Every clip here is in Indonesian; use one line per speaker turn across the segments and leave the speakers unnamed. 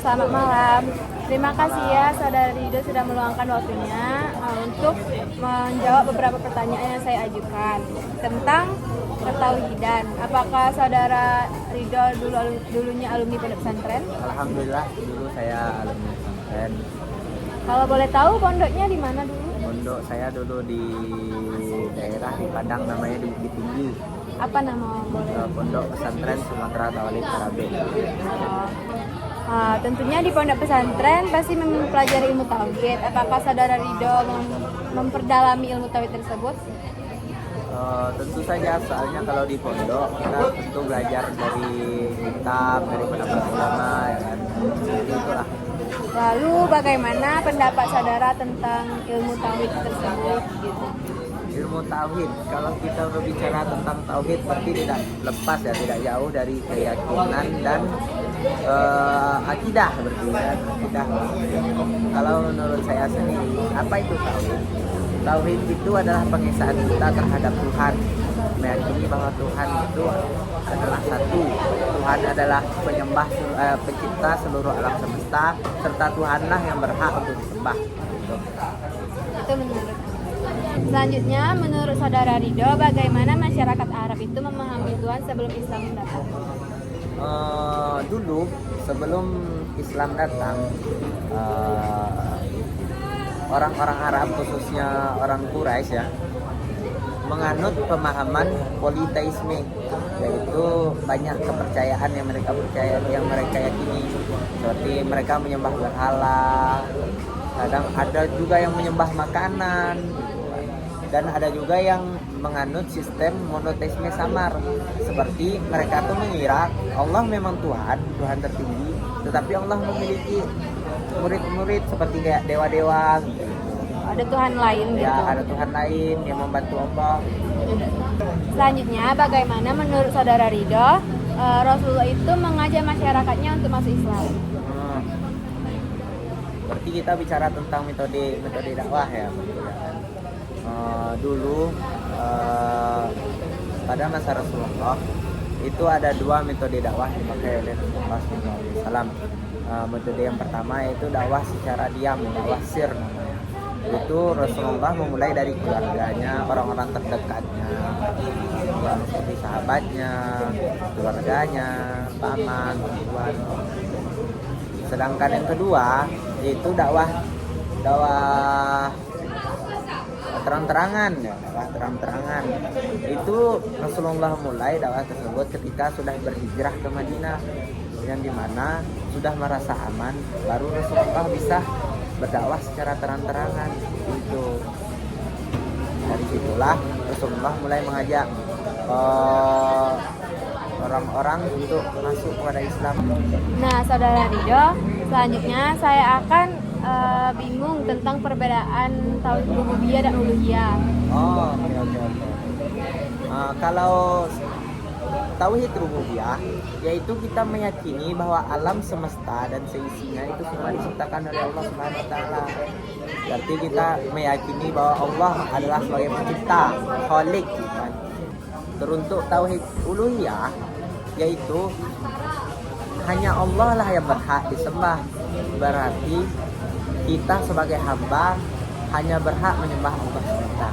selamat malam. Terima kasih ya Saudara Rido sudah meluangkan waktunya untuk menjawab beberapa pertanyaan yang saya ajukan tentang ketauhidan. Apakah Saudara Rido dulunya alumni pondok pesantren?
Alhamdulillah dulu saya alumni pesantren.
Kalau boleh tahu pondoknya di mana dulu?
Pondok saya dulu di daerah di Padang, namanya di Bukit Tinggi.
Apa nama boleh?
Pondok Pesantren Sumatera Tawalib Karabe.
Tentunya di pondok pesantren pasti mempelajari ilmu tauhid. Apakah Saudara Rido memperdalami ilmu tauhid tersebut?
Tentu saja, soalnya kalau di pondok kita tentu belajar dari kitab, dari pendapat ulama, ya kan. Itulah.
Lalu bagaimana pendapat saudara tentang ilmu tauhid tersebut gitu?
Ilmu tauhid, kalau kita berbicara tentang tauhid berarti tidak lepas ya, tidak jauh dari keyakinan dan akidah, berarti kan akidah. Kalau menurut saya sendiri, apa itu tauhid? Tauhid itu adalah pengesaan kita terhadap Tuhan, meyakini bahwa Tuhan itu adalah satu. Tuhan adalah pencipta seluruh alam semesta, serta Tuhanlah yang berhak untuk disembah.
Itu menurut. Selanjutnya, menurut Saudara Rido, bagaimana masyarakat Arab itu memahami Tuhan sebelum Islam datang?
Dulu sebelum Islam datang, orang-orang Arab, khususnya orang Quraisy ya, menganut pemahaman politeisme, yaitu banyak kepercayaan yang mereka yakini, seperti mereka menyembah berhala, kadang ada juga yang menyembah makanan, dan ada juga yang menganut sistem monoteisme samar, seperti mereka tuh mengira Allah memang Tuhan tertinggi, tetapi Allah memiliki murid-murid seperti kayak dewa-dewa gitu.
Ada Tuhan lain gitu?
Ya, ada Tuhan lain yang membantu Allah.
Selanjutnya, bagaimana menurut Saudara Rido Rasulullah itu mengajak masyarakatnya untuk masuk Islam?
Berarti kita bicara tentang metode dakwah ya. Dulu pada masa Rasulullah itu ada dua metode dakwah yang dipakai oleh Rasulullah SAW. Metode yang pertama yaitu dakwah secara diam, dakwah sir namanya. Itu Rasulullah memulai dari keluarganya, orang-orang terdekatnya, seperti sahabatnya, keluarganya, paman, tuan. Sedangkan yang kedua yaitu dakwah terang-terangan ya, dakwah terang-terangan. Itu Rasulullah mulai dakwah tersebut ketika sudah berhijrah ke Madinah, yang dimana sudah merasa aman, baru Rasulullah bisa berdakwah secara terang-terangan. Itu dari situlah Rasulullah mulai mengajak orang-orang untuk masuk kepada Islam.
Nah, Saudara Rido, selanjutnya saya akan bingung tentang perbedaan tauhid rububiyah dan uluhiyah.
Oke. Kalau tauhid rububiyah, yaitu kita meyakini bahwa alam semesta dan seisinya itu semua diciptakan oleh Allah Subhanahu wa taala. Berarti kita meyakini bahwa Allah adalah sebagai pencipta, khalik gitu kan. Teruntuk tauhid uluhiyah, yaitu hanya Allah lah yang berhak disembah. Berarti kita sebagai hamba hanya berhak menyembah Allah semata.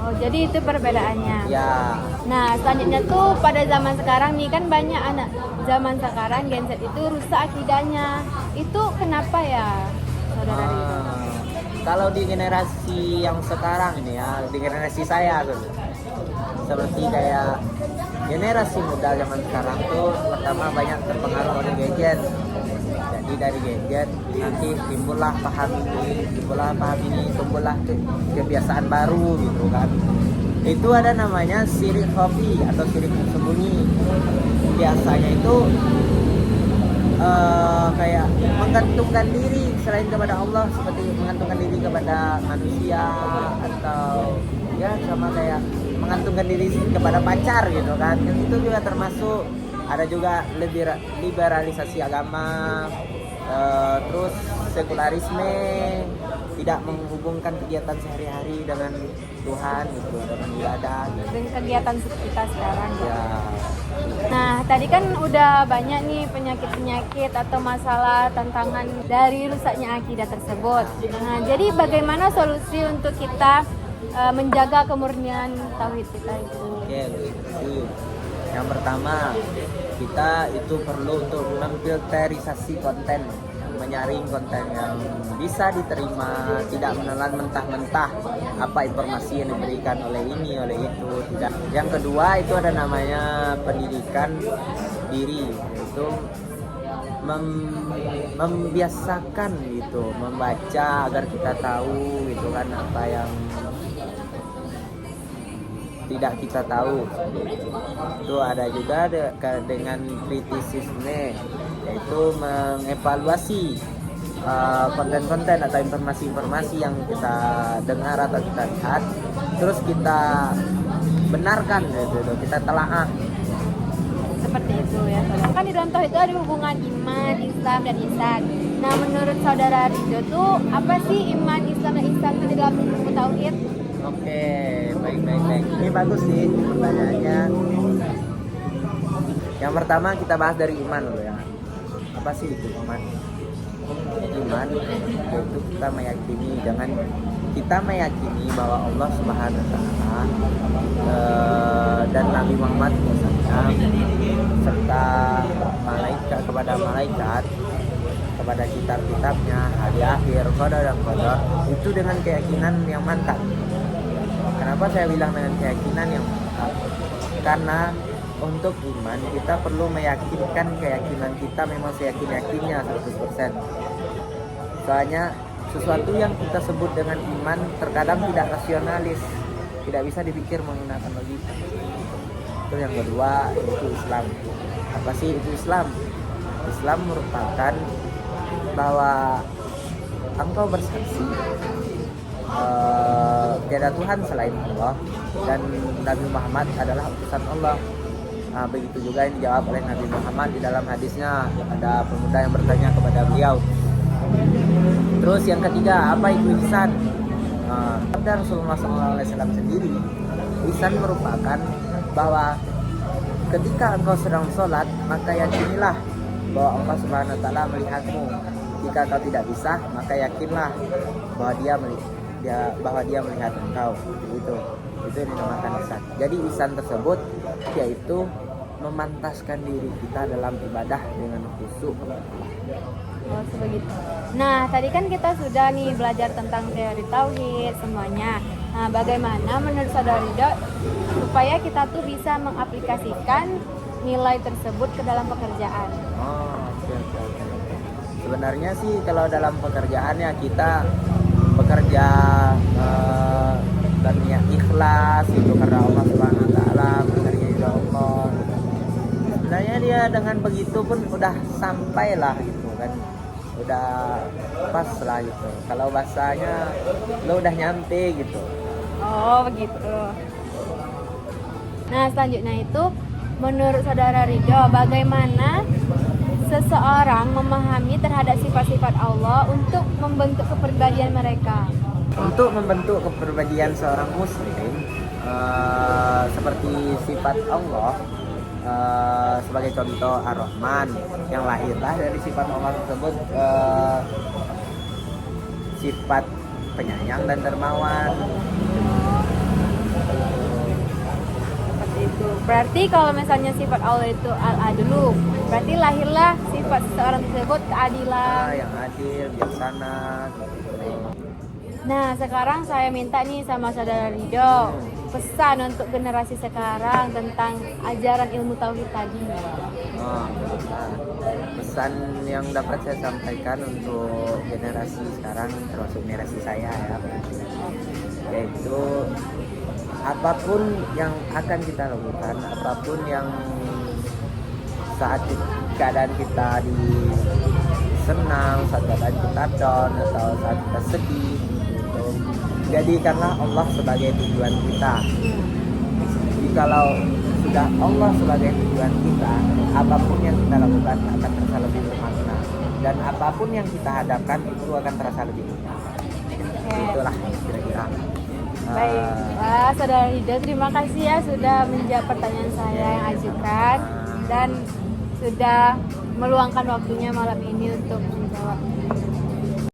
Oh, jadi itu perbedaannya.
Ya.
Nah, selanjutnya tuh pada zaman sekarang nih kan banyak anak zaman sekarang Gen Z itu rusak akidahnya. Itu kenapa ya, Saudara Rido?
Kalau di generasi yang sekarang ini ya, di generasi saya tuh, seperti kayak generasi muda zaman sekarang tuh pertama banyak terpengaruh oleh gadget. Jadi dari gadget nanti timbullah paham ini, timbullah kebiasaan baru gitu kan. Itu ada namanya syirik khafi atau syirik sembunyi. Biasanya itu kayak menggantungkan diri selain kepada Allah, seperti menggantungkan diri kepada manusia, atau ya sama kayak menggantungkan diri kepada pacar gitu kan. Yang itu juga termasuk. Ada juga liberalisasi agama, terus sekularisme, tidak menghubungkan kegiatan sehari-hari dengan Tuhan gitu, dengan ibadah gitu.
Dengan kegiatan kita sekarang
Ya.
Nah, tadi kan udah banyak nih penyakit-penyakit atau masalah tantangan dari rusaknya akidah tersebut. Nah, jadi bagaimana solusi untuk kita menjaga kemurnian tauhid kita itu?
Oke, begitu. Yang pertama, kita itu perlu untuk memfilterisasi konten, menyaring konten yang bisa diterima, tidak menelan mentah-mentah apa informasi yang diberikan oleh ini, oleh itu, tidak. Yang kedua itu ada namanya pendidikan diri, itu membiasakan gitu, membaca agar kita tahu gitu kan apa yang tidak kita tahu. Itu ada juga dengan kritisisme, yaitu mengevaluasi konten-konten atau informasi-informasi yang kita dengar atau kita lihat, terus kita benarkan gitu, kita telaah.
Seperti itu ya saudara. Kan di dalam tauhid itu ada hubungan iman, Islam, dan ihsan. Nah, menurut saudara Ridho tuh apa sih iman, Islam, dan ihsan itu di dalam ilmu tauhid?
Oke, baik. Ini bagus sih pertanyaannya. Yang pertama kita bahas dari iman dulu ya. Apa sih itu iman? Iman yaitu kita meyakini bahwa Allah Subhanahu wa Ta'ala dan Nabi Muhammad SAW serta malaikat kepada kitab-kitabnya, hari akhir, qadar dan qadar, itu dengan keyakinan yang mantap. Kenapa saya bilang dengan keyakinan yang mantap? Karena untuk iman kita perlu meyakinkan keyakinan kita memang seyakin-yakinnya 100%. Soalnya sesuatu yang kita sebut dengan iman terkadang tidak rasionalis, tidak bisa dipikir menggunakan logika. Itu yang kedua, itu Islam. Apa sih itu Islam? Islam merupakan bahwa engkau bersaksi tiada Tuhan selain Allah dan Nabi Muhammad adalah utusan Allah. Nah, begitu juga yang dijawab oleh Nabi Muhammad di dalam hadisnya. Ada pemuda yang bertanya kepada beliau. Terus yang ketiga, apa itu ihsan? Sabda Rasulullah SAW sendiri, ihsan merupakan bahwa ketika engkau sedang sholat, maka yakinilah bahwa Allah Subhanahu wa Ta'ala melihatmu. Jika kau tidak bisa, maka yakinlah bahwa dia melihat engkau. Itu yang dinamakan ihsan. Jadi ihsan tersebut yaitu memantaskan diri kita dalam ibadah dengan khusyuk.
Oh, sebegitu. Nah, tadi kan kita sudah nih belajar tentang teori tauhid semuanya. Nah, bagaimana menurut saudara Ridho supaya kita tuh bisa mengaplikasikan nilai tersebut ke dalam pekerjaan?
Oke. Sebenarnya sih kalau dalam pekerjaannya kita bekerja dan niat ikhlas itu karena Allah Subhanahu wa Ta'ala, menghargai Allah. Sebenarnya dia dengan begitu pun udah sampai lah gitu kan, udah pas lah gitu. Kalau bahasanya lo udah nyampe gitu.
Oh, begitu. Nah, selanjutnya itu menurut saudara Ridho, bagaimana seseorang memahami terhadap sifat-sifat Allah untuk membentuk kepribadian mereka?
Untuk membentuk kepribadian seorang muslim, seperti sifat Allah, sebagai contoh Ar-Rahman yang lahirlah dari sifat Allah tersebut, sifat penyayang dan dermawan.
Seperti itu. Berarti kalau misalnya sifat Allah itu al-adlu, berarti lahirlah sifat seseorang tersebut keadilan.
Yang adil, bijaksana.
Nah, sekarang saya minta nih sama saudara Ridho pesan untuk generasi sekarang tentang ajaran ilmu tauhid tadi.
Pesan yang dapat saya sampaikan untuk generasi sekarang, termasuk generasi saya ya, yaitu apapun yang akan kita lakukan, apapun yang saat keadaan kita di senang, saat keadaan kita down atau saat kita sedih, jadikanlah Allah sebagai tujuan kita. Jikalau sudah Allah sebagai tujuan kita, apapun yang kita lakukan akan terasa lebih bermakna, dan apapun yang kita hadapkan itu akan terasa lebih indah. Itulah kira-kira.
Baik, Wah, Saudara Ridho, terima kasih ya sudah menjawab pertanyaan saya yang ajukan dan sudah meluangkan waktunya malam ini untuk menjawab.